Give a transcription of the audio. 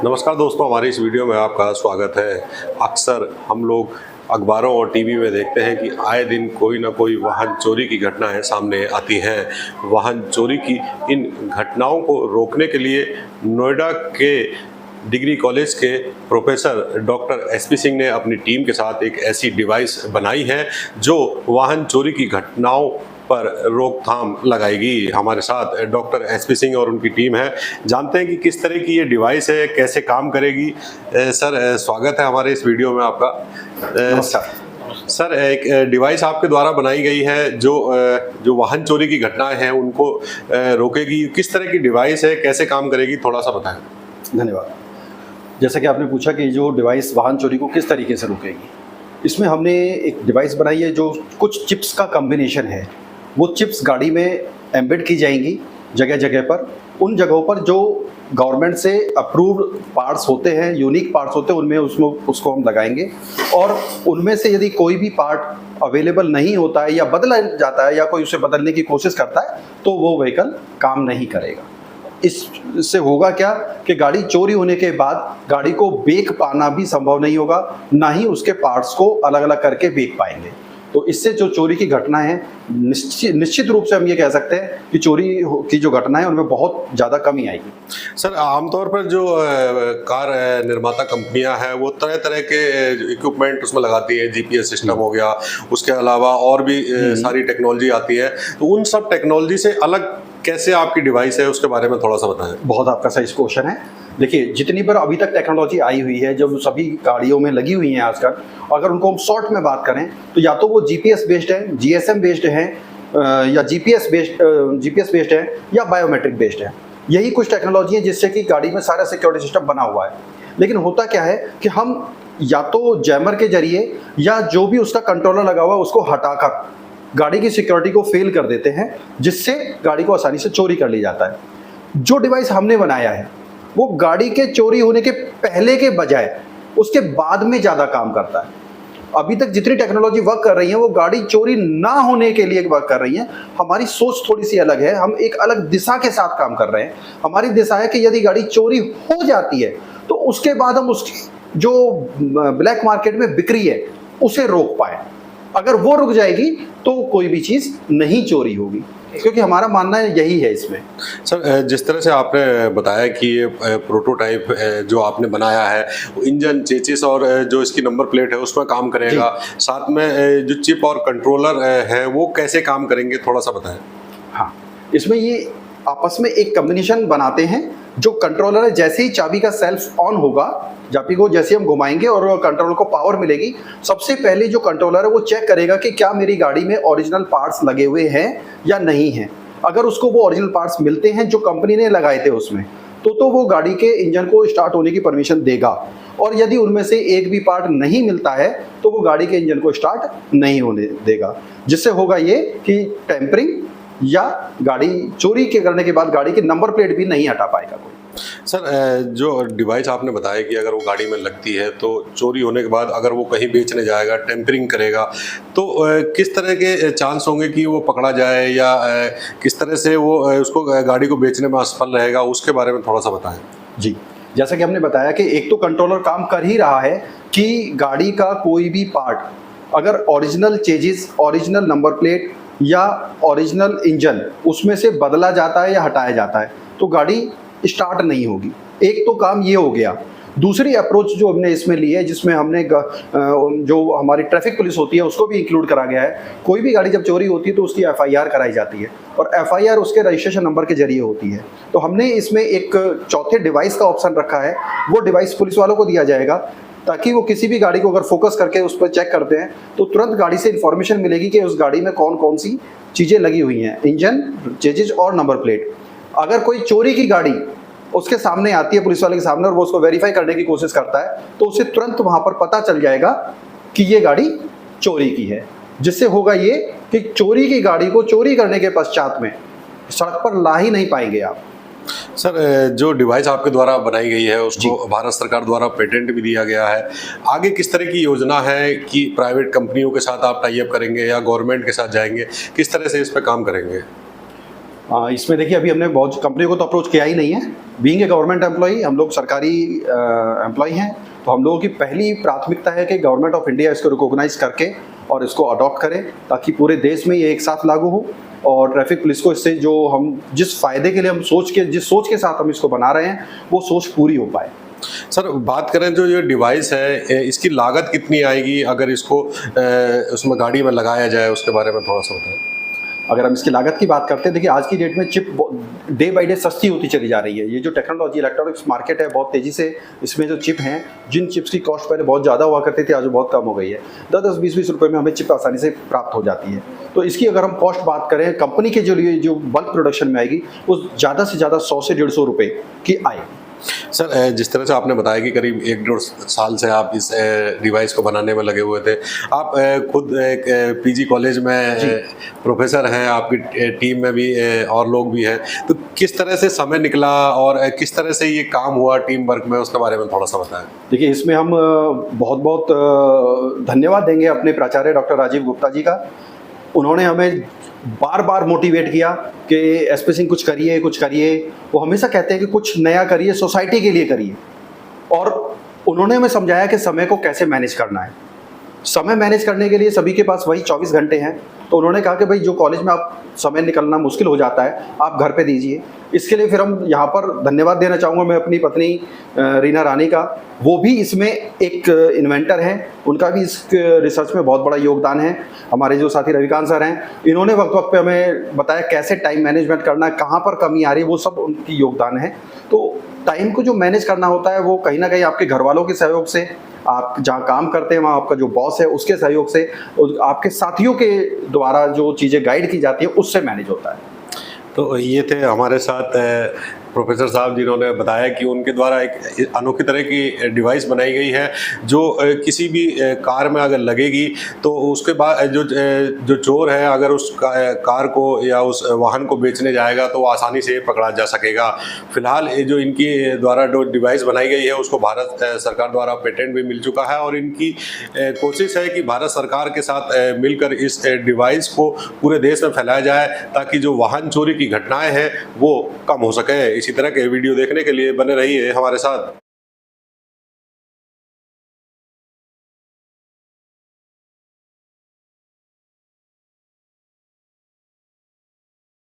नमस्कार दोस्तों, हमारी इस वीडियो में आपका स्वागत है। अक्सर हम लोग अखबारों और टीवी में देखते हैं कि आए दिन कोई ना कोई वाहन चोरी की घटनाएं सामने आती हैं। वाहन चोरी की इन घटनाओं को रोकने के लिए नोएडा के डिग्री कॉलेज के प्रोफेसर डॉक्टर एसपी सिंह ने अपनी टीम के साथ एक ऐसी डिवाइस बनाई है जो वाहन चोरी की घटनाओं पर रोकथाम लगाएगी। हमारे साथ डॉक्टर एसपी सिंह और उनकी टीम है। जानते हैं कि किस तरह की ये डिवाइस है, कैसे काम करेगी। सर, स्वागत है हमारे इस वीडियो में आपका। सर, एक डिवाइस आपके द्वारा बनाई गई है जो वाहन चोरी की घटनाएं हैं उनको रोकेगी। किस तरह की डिवाइस है, कैसे काम करेगी, थोड़ा सा बताएं। धन्यवाद। जैसा कि आपने पूछा कि जो डिवाइस वाहन चोरी को किस तरीके से रोकेगी, इसमें हमने एक डिवाइस बनाई है जो कुछ चिप्स का कॉम्बिनेशन है। वो चिप्स गाड़ी में एम्बेड की जाएंगी जगह जगह पर। उन जगहों पर जो गवर्नमेंट से अप्रूव्ड पार्ट्स होते हैं, यूनिक पार्ट्स होते हैं, उनमें उसको हम लगाएंगे। और उनमें से यदि कोई भी पार्ट अवेलेबल नहीं होता है या बदला जाता है या कोई उसे बदलने की कोशिश करता है तो वो व्हीकल काम नहीं करेगा। इससे होगा क्या कि गाड़ी चोरी होने के बाद गाड़ी को बेच पाना भी संभव नहीं होगा, ना ही उसके पार्ट्स को अलग अलग करके बेच पाएंगे। तो इससे जो चोरी की घटना है, निश्चित रूप से हम ये कह सकते हैं कि चोरी की जो घटना है उनमें बहुत ज़्यादा कमी आएगी। सर, आमतौर पर जो कार निर्माता कंपनियां हैं वो तरह तरह के इक्विपमेंट उसमें लगाती हैं। जीपीएस सिस्टम हो गया, उसके अलावा और भी सारी टेक्नोलॉजी आती है। तो उन सब टेक्नोलॉजी से अलग कैसे आपकी डिवाइस है, उसके बारे में थोड़ा सा बताएं। बहुत आपका सही क्वेश्चन है। देखिए, जितनी बार अभी तक टेक्नोलॉजी आई हुई है, जब सभी गाड़ियों में लगी हुई हैं आजकल, अगर उनको हम शॉर्ट में बात करें तो या तो वो जीपीएस बेस्ड है, जीएसएम बेस्ड है, या जीपीएस बेस्ड है, या बायोमेट्रिक बेस्ड है। यही कुछ टेक्नोलॉजी है जिससे कि गाड़ी में सारा सिक्योरिटी सिस्टम बना हुआ है। लेकिन होता क्या है कि हम या तो जैमर के जरिए या जो भी उसका कंट्रोलर लगा हुआ है उसको हटाकर गाड़ी की सिक्योरिटी को फेल कर देते हैं, जिससे गाड़ी को आसानी से चोरी कर लिया जाता है। जो डिवाइस हमने बनाया है वो गाड़ी के चोरी होने के पहले के बजाय उसके बाद में ज़्यादा काम करता है। अभी तक जितनी टेक्नोलॉजी वर्क कर रही है वो गाड़ी चोरी ना होने के लिए वर्क कर रही है। हमारी सोच थोड़ी सी अलग है, हम एक अलग दिशा के साथ काम कर रहे हैं। हमारी दिशा है कि यदि गाड़ी चोरी हो जाती है तो उसके बाद हम उसकी जो ब्लैक मार्केट में बिक्री है उसे रोक पाए। अगर वो रुक जाएगी तो कोई भी चीज़ नहीं चोरी होगी, क्योंकि हमारा मानना यही है इसमें। सर, जिस तरह से आपने बताया कि ये प्रोटोटाइप जो आपने बनाया है वो इंजन, चेसिस और जो इसकी नंबर प्लेट है उसमें काम करेगा, साथ में जो चिप और कंट्रोलर है वो कैसे काम करेंगे, थोड़ा सा बताएं। हाँ, इसमें ये आपस में एक कॉम्बिनेशन बनाते हैं। जो कंट्रोलर है, जैसे ही चाबी का सेल्फ ऑन होगा, चाबी को जैसे हम घुमाएंगे और कंट्रोलर को पावर मिलेगी, सबसे पहले जो कंट्रोलर है वो चेक करेगा कि क्या मेरी गाड़ी में ओरिजिनल पार्ट्स लगे हुए हैं या नहीं हैं। अगर उसको वो ओरिजिनल पार्ट्स मिलते हैं जो कंपनी ने लगाए थे उसमें, तो वो गाड़ी के इंजन को स्टार्ट होने की परमिशन देगा। और यदि उनमें से एक भी पार्ट नहीं मिलता है तो वो गाड़ी के इंजन को स्टार्ट नहीं होने देगा। जिससे होगा ये कि टेम्परिंग या गाड़ी चोरी के करने के बाद गाड़ी की नंबर प्लेट भी नहीं हटा पाएगा कोई। सर, जो डिवाइस आपने बताया कि अगर वो गाड़ी में लगती है तो चोरी होने के बाद अगर वो कहीं बेचने जाएगा, टेम्परिंग करेगा, तो किस तरह के चांस होंगे कि वो पकड़ा जाए या किस तरह से वो उसको गाड़ी को बेचने में असफल रहेगा, उसके बारे में थोड़ा सा बताएं। जी, जैसा कि हमने बताया कि एक तो कंट्रोलर काम कर ही रहा है कि गाड़ी का कोई भी पार्ट अगर original chassis, original number plate या ओरिजिनल इंजन उसमें से बदला जाता है या हटाया जाता है तो गाड़ी स्टार्ट नहीं होगी। एक तो काम ये हो गया। दूसरी अप्रोच जो हमने इसमें ली है, जिसमें हमने जो हमारी ट्रैफिक पुलिस होती है उसको भी इंक्लूड करा गया है। कोई भी गाड़ी जब चोरी होती है तो उसकी एफआईआर कराई जाती है और एफआईआर उसके रजिस्ट्रेशन नंबर के जरिए होती है। तो हमने इसमें एक चौथे डिवाइस का ऑप्शन रखा है। वो डिवाइस पुलिस वालों को दिया जाएगा ताकि वो किसी भी गाड़ी को अगर फोकस करके उस पर चेक करते हैं तो तुरंत गाड़ी से इन्फॉर्मेशन मिलेगी कि उस गाड़ी में कौन कौन सी चीज़ें लगी हुई हैं, इंजन, चेजिस और नंबर प्लेट। अगर कोई चोरी की गाड़ी उसके सामने आती है, पुलिस वाले के सामने, और वो उसको वेरीफाई करने की कोशिश करता है तो उसे तुरंत वहां पर पता चल जाएगा कि ये गाड़ी चोरी की है। जिससे होगा ये कि चोरी की गाड़ी को चोरी करने के पश्चात में सड़क पर ला ही नहीं पाएंगे आप। सर, जो डिवाइस आपके द्वारा बनाई गई है उसको भारत सरकार द्वारा पेटेंट भी दिया गया है। आगे किस तरह की योजना है कि प्राइवेट कंपनियों के साथ आप टाई अप करेंगे या गवर्नमेंट के साथ जाएंगे, किस तरह से इस पर काम करेंगे? इसमें देखिए अभी हमने बहुत कंपनी को तो अप्रोच किया ही नहीं है। बीइंग ए गवर्नमेंट एम्प्लॉई, हम लोग सरकारी एम्प्लॉई हैं, तो हम लोगों की पहली प्राथमिकता है कि गवर्नमेंट ऑफ इंडिया इसको रिकॉग्नाइज करके और इसको अडॉप्ट करे, ताकि पूरे देश में ये एक साथ लागू हो और ट्रैफिक पुलिस को इससे जो हम जिस फायदे के लिए हम जिस सोच के साथ हम इसको बना रहे हैं वो सोच पूरी हो पाए। सर बात करें जो ये डिवाइस है इसकी लागत कितनी आएगी अगर इसको उसमें गाड़ी में लगाया जाए, उसके बारे में थोड़ा सा बताएं। अगर हम इसकी लागत की बात करते हैं, देखिए आज की डेट में चिप डे बाई डे सस्ती होती चली जा रही है। ये जो टेक्नोलॉजी इलेक्ट्रॉनिक्स मार्केट है बहुत तेज़ी से, इसमें जो चिप हैं, जिन चिप्स की कॉस्ट पहले बहुत ज़्यादा हुआ करती थी आज वो बहुत कम हो गई है। 10-20 रुपए में हमें चिप आसानी से प्राप्त हो जाती है। तो इसकी अगर हम कॉस्ट बात करें कंपनी के लिए जो बल्क प्रोडक्शन में आएगी वो ज़्यादा से ज़्यादा 100 से 150 रुपये की आएगी। सर जिस तरह से आपने बताया कि करीब 1-1.5 साल से आप इस डिवाइस को बनाने में लगे हुए थे, आप खुद एक पीजी कॉलेज में प्रोफेसर हैं, आपकी टीम में भी और लोग भी हैं, तो किस तरह से समय निकला और किस तरह से ये काम हुआ टीम वर्क में, उसके बारे में थोड़ा सा बताएं। देखिए इसमें हम बहुत बहुत धन्यवाद देंगे अपने प्राचार्य डॉक्टर राजीव गुप्ता जी का। उन्होंने हमें बार बार मोटिवेट किया कि एसपी सिंह कुछ करिए। वो हमेशा कहते हैं कि कुछ नया करिए, सोसाइटी के लिए करिए। और उन्होंने हमें समझाया कि समय को कैसे मैनेज करना है। समय मैनेज करने के लिए सभी के पास वही 24 घंटे हैं, तो उन्होंने कहा कि भाई जो कॉलेज में आप समय निकलना मुश्किल हो जाता है आप घर पे दीजिए। इसके लिए फिर हम यहाँ पर धन्यवाद देना चाहूँगा मैं अपनी पत्नी रीना रानी का। वो भी इसमें एक इन्वेंटर हैं, उनका भी इस रिसर्च में बहुत बड़ा योगदान है। हमारे जो साथी रविकांत सर हैं, इन्होंने वक्त वक्त पे हमें बताया कैसे टाइम मैनेजमेंट करना है, कहाँ पर कमी आ रही है, वो सब उनकी योगदान है। तो टाइम को जो मैनेज करना होता है वो कहीं ना कहीं आपके घर वालों के सहयोग से, आप जहाँ काम करते हैं वहाँ आपका जो बॉस है उसके सहयोग से, आपके साथियों के द्वारा जो चीज़ें गाइड की जाती है उससे मैनेज होता है। तो ये थे हमारे साथ प्रोफेसर साहब जिन्होंने बताया कि उनके द्वारा एक अनोखी तरह की डिवाइस बनाई गई है जो किसी भी कार में अगर लगेगी तो उसके बाद जो चोर है अगर उस कार को या उस वाहन को बेचने जाएगा तो वो आसानी से पकड़ा जा सकेगा। फिलहाल ये जो इनकी द्वारा जो डिवाइस बनाई गई है उसको भारत सरकार द्वारा पेटेंट भी मिल चुका है और इनकी कोशिश है कि भारत सरकार के साथ मिलकर इस डिवाइस को पूरे देश में फैलाया जाए ताकि जो वाहन चोरी की घटनाएं हैं वो कम हो सके। इसी तरह के वीडियो देखने के लिए बने रहिए हमारे साथ।